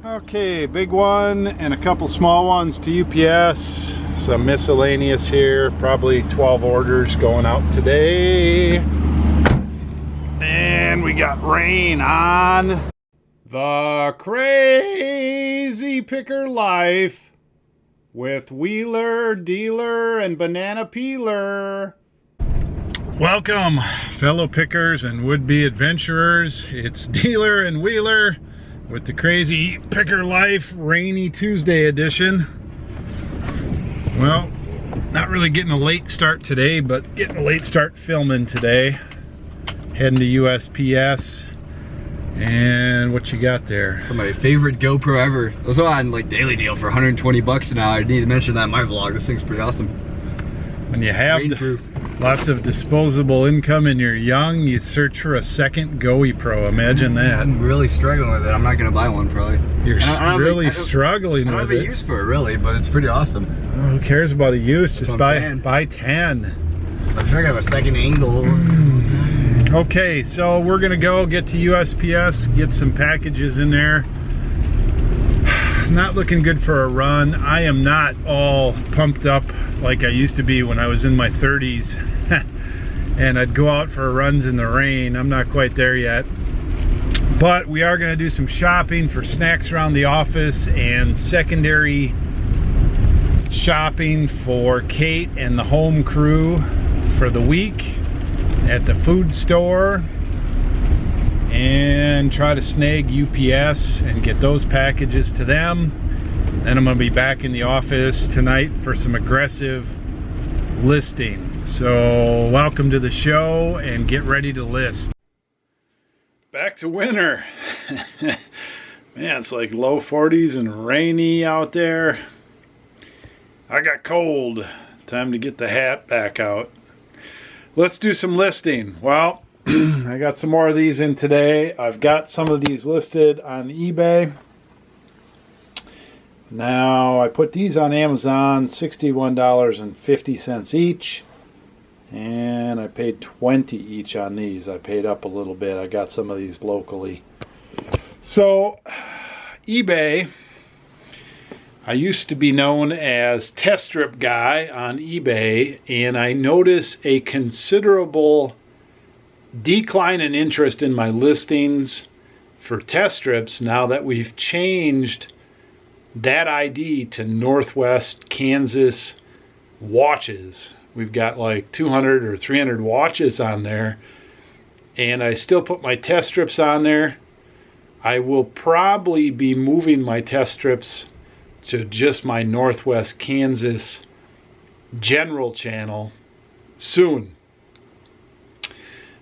Okay, big one and a couple small ones to UPS. Some miscellaneous here, probably 12 orders going out today. And we got rain on. The Crazy Picker Life with Wheeler, Dealer, and Banana Peeler. Welcome, fellow pickers and would-be adventurers. It's Dealer and Wheeler with the Crazy Picker Life Rainy Tuesday edition. Well, not really getting a late start today, but getting a late start filming today. Heading to USPS. And what you got there? For my favorite GoPro ever. It was on like daily deal for 120 bucks an hour. I need to mention that in my vlog. This thing's pretty awesome. When you have lots of disposable income and you're young, you search for a second GoPro. Imagine that. I'm really struggling with it. I'm not gonna buy one probably. You're really struggling with it. I don't have a use for it really, but it's pretty awesome. Who cares about a use? Just buy 10. I'm sure I got a second angle. Okay, so we're gonna go get to USPS, get some packages in there. Not looking good for a run. I am not all pumped up like I used to be when I was in my 30s and I'd go out for runs in the rain. I'm not quite there yet, but we are gonna do some shopping for snacks around the office and secondary shopping for Kate and the home crew for the week at the food store, and try to snag UPS and get those packages to them. Then I'm going to be back in the office tonight for some aggressive listing. So welcome to the show and get ready to list. Back to winter. Man, it's like low 40s and rainy out there. I got cold. Time to get the hat back out. Let's do some listing. Well, I got some more of these in today. I've got some of these listed on eBay. Now, I put these on Amazon, $61.50 each. And I paid $20 each on these. I paid up a little bit. I got some of these locally. So, eBay, I used to be known as Test Strip Guy on eBay, and I notice a considerable decline in interest in my listings for test strips now that we've changed that ID to Northwest Kansas watches. We've got like 200 or 300 watches on there, and I still put my test strips on there. I will probably be moving my test strips to just my Northwest Kansas general channel soon.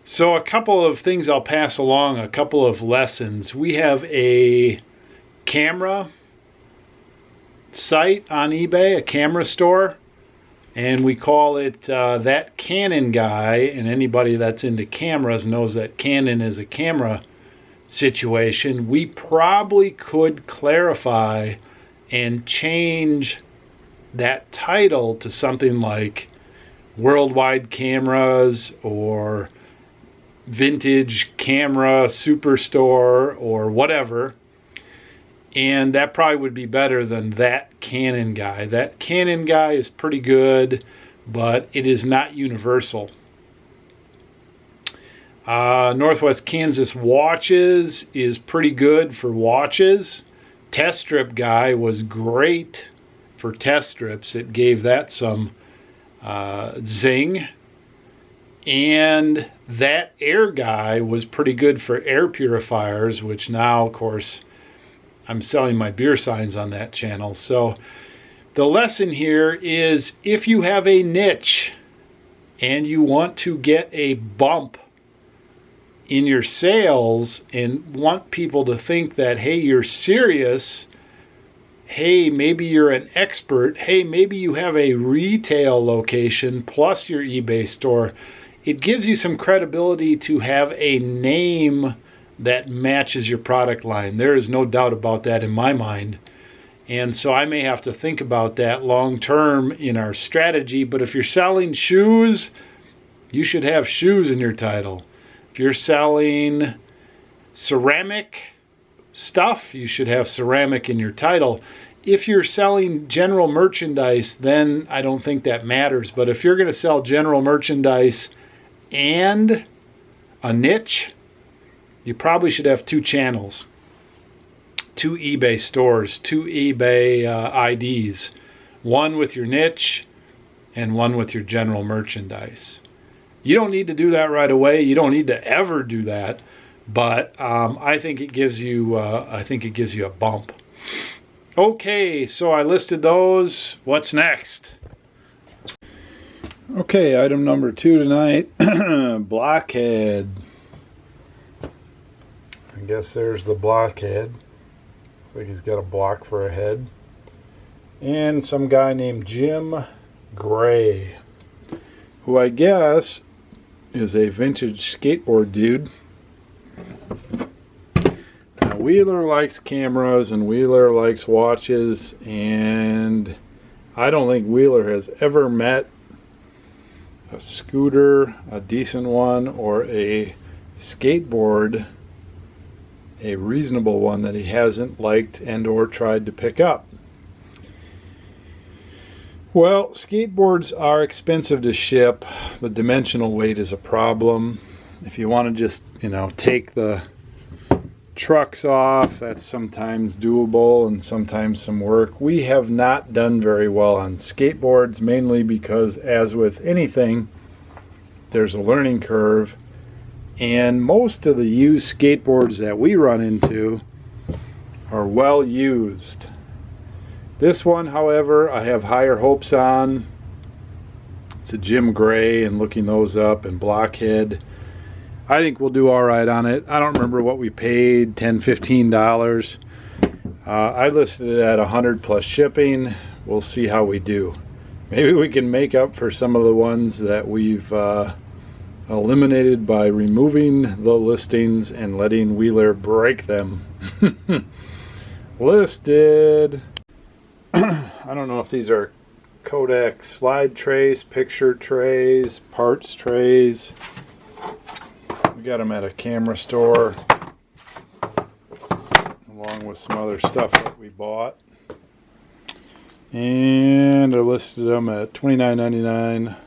So a couple of things I'll pass along, a couple of lessons. We have a camera site on eBay, a camera store, and we call it That Canon Guy, and anybody that's into cameras knows that Canon is a camera situation. We probably could clarify and change that title to something like Worldwide Cameras or Vintage Camera Superstore or whatever, and that probably would be better than That Canon Guy. That Canon Guy is pretty good, but it is not universal. Northwest Kansas Watches is pretty good for watches. Test Strip Guy was great for test strips. It gave that some zing. And That Air Guy was pretty good for air purifiers, which now, of course, I'm selling my beer signs on that channel. So the lesson here is, if you have a niche and you want to get a bump in your sales and want people to think that, hey, you're serious, hey, maybe you're an expert, hey, maybe you have a retail location plus your eBay store, it gives you some credibility to have a name that matches your product line. There is no doubt about that in my mind. And so I may have to think about that long term in our strategy. But if you're selling shoes, you should have shoes in your title. If you're selling ceramic stuff, you should have ceramic in your title. If you're selling general merchandise, then I don't think that matters. But if you're going to sell general merchandise and a niche, you probably should have 2 channels, 2 eBay stores, 2 eBay IDs, one with your niche and one with your general merchandise. You don't need to do that right away. You don't need to ever do that, but I think it gives you a bump. Okay, so I listed those. What's next? Okay, item number 2 tonight, blockhead. I guess there's the blockhead. Looks like he's got a block for a head. And some guy named Jim Gray, who I guess is a vintage skateboard dude. Now, Wheeler likes cameras and Wheeler likes watches, and I don't think Wheeler has ever met a scooter, a decent one, or a skateboard, a reasonable one, that he hasn't liked and or tried to pick up. Well, skateboards are expensive to ship. The dimensional weight is a problem. If you want to just, take the trucks off, that's sometimes doable and sometimes some work. We have not done very well on skateboards, mainly because, as with anything, there's a learning curve, and most of the used skateboards that we run into are well used. This one, however, I have higher hopes on. It's a Jim Gray, and looking those up, and Blockhead, I think we'll do all right on it. I don't remember what we paid, $10, $15. I listed it at $100 plus shipping. We'll see how we do. Maybe we can make up for some of the ones that we've eliminated by removing the listings and letting Wheeler break them. Listed. I don't know if these are Kodak slide trays, picture trays, parts trays. We got them at a camera store, along with some other stuff that we bought. And I listed them at $29.99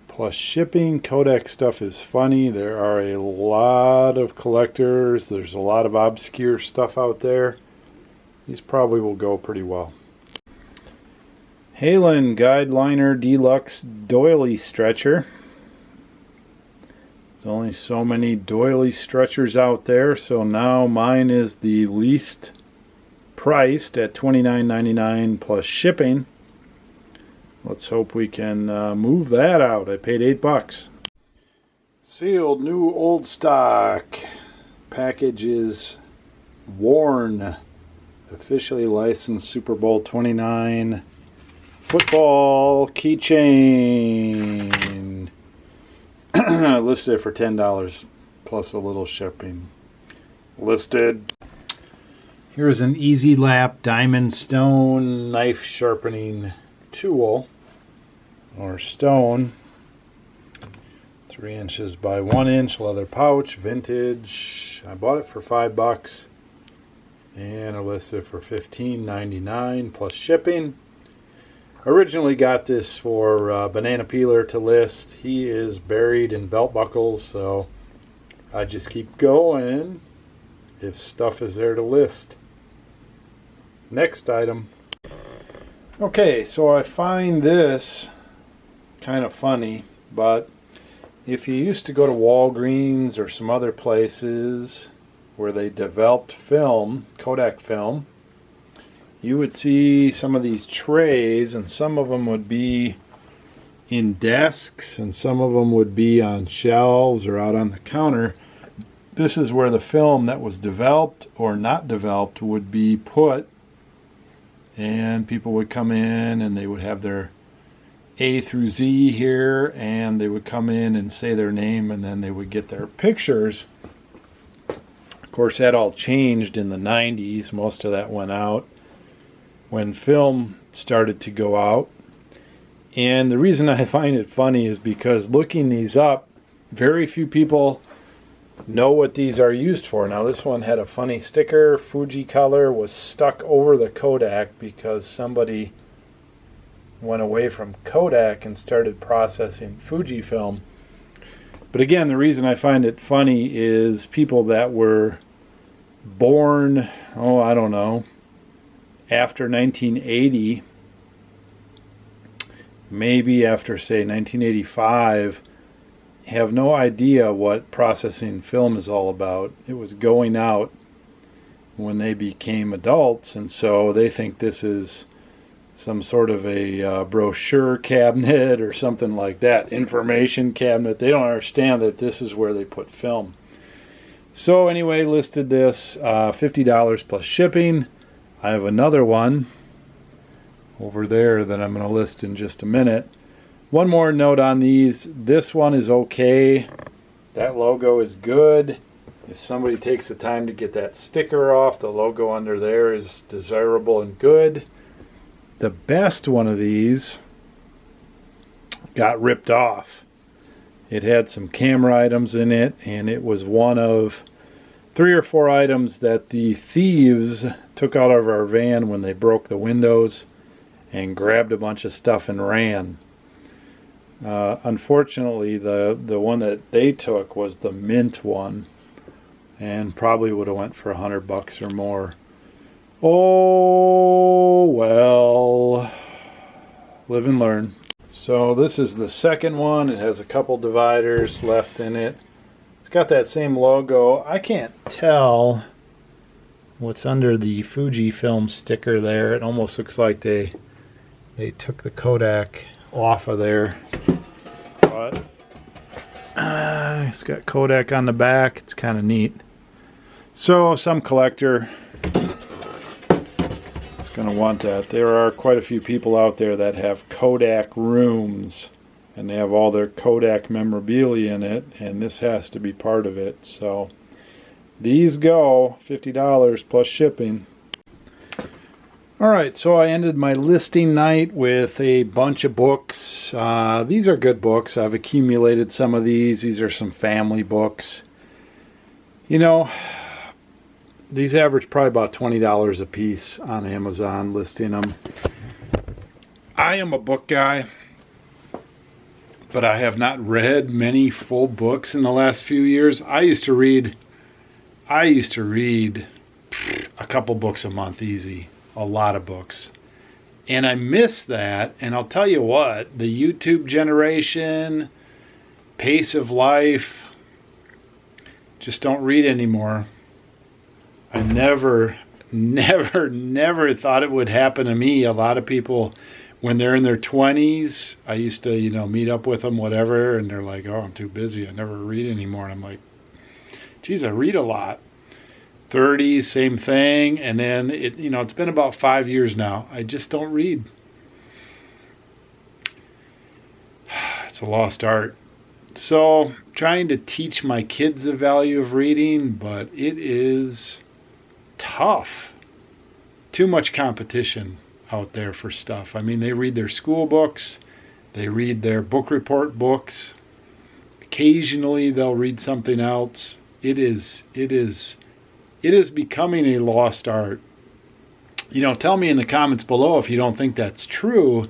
plus shipping. Kodak stuff is funny. There are a lot of collectors. There's a lot of obscure stuff out there. These probably will go pretty well. Halen Guide Liner Deluxe Doily Stretcher. There's only so many doily stretchers out there, so now mine is the least priced at $29.99 plus shipping. Let's hope we can move that out. I paid $8. Sealed new old stock. Package is worn. Officially licensed Super Bowl 29 football keychain. Listed it for $10 plus a little shipping. Listed. Here's an Easy Lap Diamond Stone knife sharpening tool, or stone. 3 inches by 1 inch, leather pouch, vintage. I bought it for $5 and I listed it for $15.99 plus shipping. Originally got this for Banana Peeler to list. He is buried in belt buckles, so I just keep going if stuff is there to list. Next item. Okay, so I find this kind of funny, but if you used to go to Walgreens or some other places where they developed film, Kodak film, you would see some of these trays, and some of them would be in desks and some of them would be on shelves or out on the counter. This is where the film that was developed or not developed would be put, and people would come in and they would have their A through Z here, and they would come in and say their name, and then they would get their pictures. Of course, that all changed in the 90s. Most of that went out when film started to go out. And the reason I find it funny is because looking these up, very few people know what these are used for. Now this one had a funny sticker. Fuji color was stuck over the Kodak because somebody went away from Kodak and started processing Fujifilm. But again, the reason I find it funny is people that were born, I don't know, after 1980, maybe after, say, 1985, have no idea what processing film is all about. It was going out when they became adults, and so they think this is some sort of a brochure cabinet or something like that, information cabinet. They don't understand that this is where they put film. So anyway, listed this $50 plus shipping. I have another one over there that I'm going to list in just a minute. One more note on these. This one is okay. That logo is good. If somebody takes the time to get that sticker off, the logo under there is desirable and good. The best one of these got ripped off. It had some camera items in it, and it was one of 3 or 4 items that the thieves took out of our van when they broke the windows and grabbed a bunch of stuff and ran. Unfortunately, the one that they took was the mint one, and probably would have went for $100 or more. Oh well, live and learn. So this is the second one. It has a couple dividers left in it. It's got that same logo. I can't tell what's under the Fujifilm sticker there. It almost looks like they took the Kodak off of there. But it's got Kodak on the back. It's kind of neat. So some collector is going to want that. There are quite a few people out there that have Kodak rooms, and they have all their Kodak memorabilia in it, and this has to be part of it. So these go $50 plus shipping. Alright, so I ended my listing night with a bunch of books. These are good books. I've accumulated some of these. These are some family books. You know, these average probably about $20 a piece on Amazon, listing them. I am a book guy, but I have not read many full books in the last few years. I used to read a couple books a month, easy. A lot of books. And I miss that, and I'll tell you what, the YouTube generation, pace of life, just don't read anymore. I never thought it would happen to me. A lot of people, when they're in their 20s, I used to, meet up with them, whatever, and they're like, oh, I'm too busy. I never read anymore. And I'm like, geez, I read a lot. 30s, same thing. And then, it's been about 5 years now. I just don't read. It's a lost art. So, trying to teach my kids the value of reading, but it is tough. Too much competition out there for stuff. I mean, they read their school books, they read their book report books. Occasionally they'll read something else. It is becoming a lost art. Tell me in the comments below if you don't think that's true.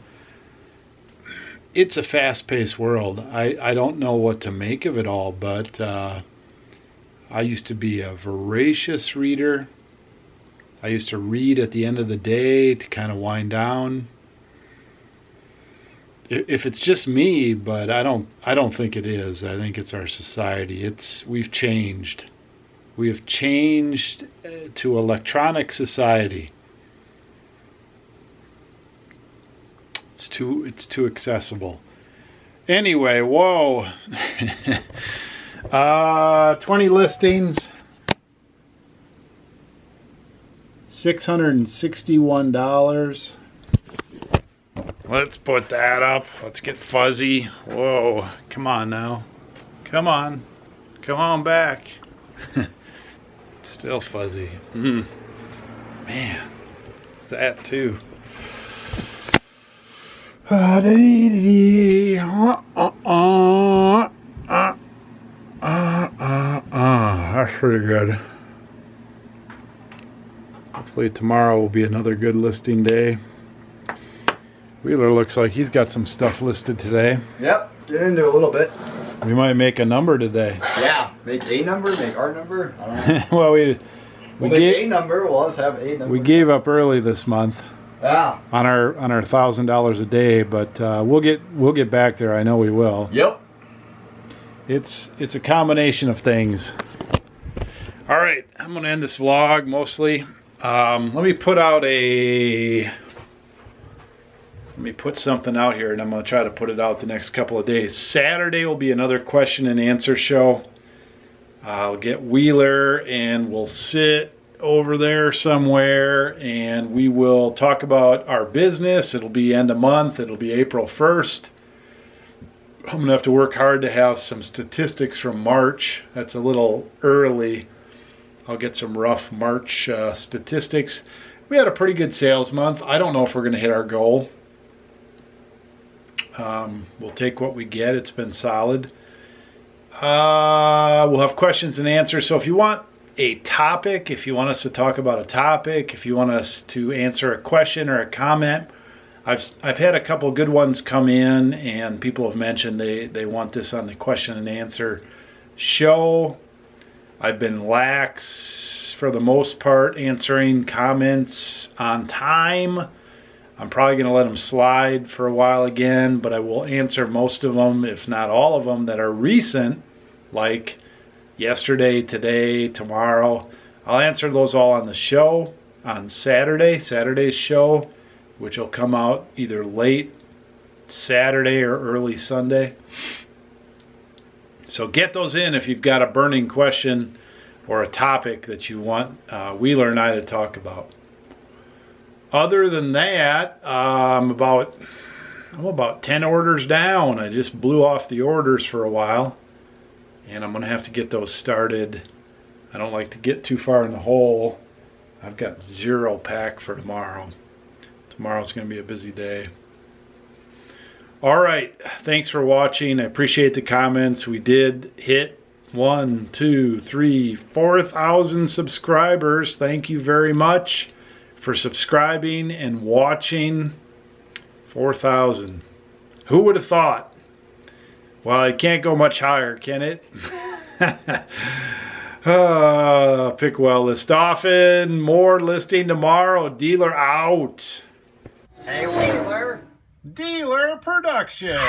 It's a fast-paced world. I don't know what to make of it all, but I used to be a voracious reader. I used to read at the end of the day to kind of wind down. If it's just me, but I don't think it is. I think it's our society. We've changed. We have changed to electronic society. It's too accessible. Anyway, whoa. 20 listings. $661. Let's put that up. Let's get fuzzy. Whoa. Come on now. Come on. Come on back. Still fuzzy. Man. It's that too. pretty good. Hopefully tomorrow will be another good listing day. Wheeler looks like he's got some stuff listed today. Yep, get into a little bit. We might make a number today. Yeah, make a number, make our number. I don't know. Well, we make a number. We'll always have a number. We gave up early this month. Yeah. On our $1,000 a day, but we'll get back there. I know we will. Yep. It's a combination of things. All right, I'm gonna end this vlog mostly. Let me put something out here, and I'm gonna try to put it out the next couple of days. Saturday will be another question and answer show. I'll get Wheeler and we'll sit over there somewhere and we will talk about our business. It'll be end of month. It'll be April 1st. I'm gonna have to work hard to have some statistics from March. That's a little early. I'll get some rough March statistics. We had a pretty good sales month. I don't know if we're gonna hit our goal. We'll take what we get. It's been solid. We'll have questions and answers. So if you want a topic, if you want us to talk about a topic, if you want us to answer a question or a comment, I've had a couple good ones come in and people have mentioned they want this on the question and answer show. I've been lax for the most part answering comments on time. I'm probably going to let them slide for a while again, but I will answer most of them, if not all of them, that are recent, like yesterday, today, tomorrow. I'll answer those all on the show on Saturday's show, which will come out either late Saturday or early Sunday. So get those in if you've got a burning question or a topic that you want Wheeler and I to talk about. Other than that, I'm about 10 orders down. I just blew off the orders for a while, and I'm going to have to get those started. I don't like to get too far in the hole. I've got 0 pack for tomorrow. Tomorrow's going to be a busy day. All right, thanks for watching. I appreciate the comments. We did hit 1, 2, 3, 4,000 subscribers. Thank you very much for subscribing and watching. 4,000. Who would have thought? Well, it can't go much higher, can it? Pick well, list often. More listing tomorrow. Dealer out. Hey, Wheeler. Dealer production.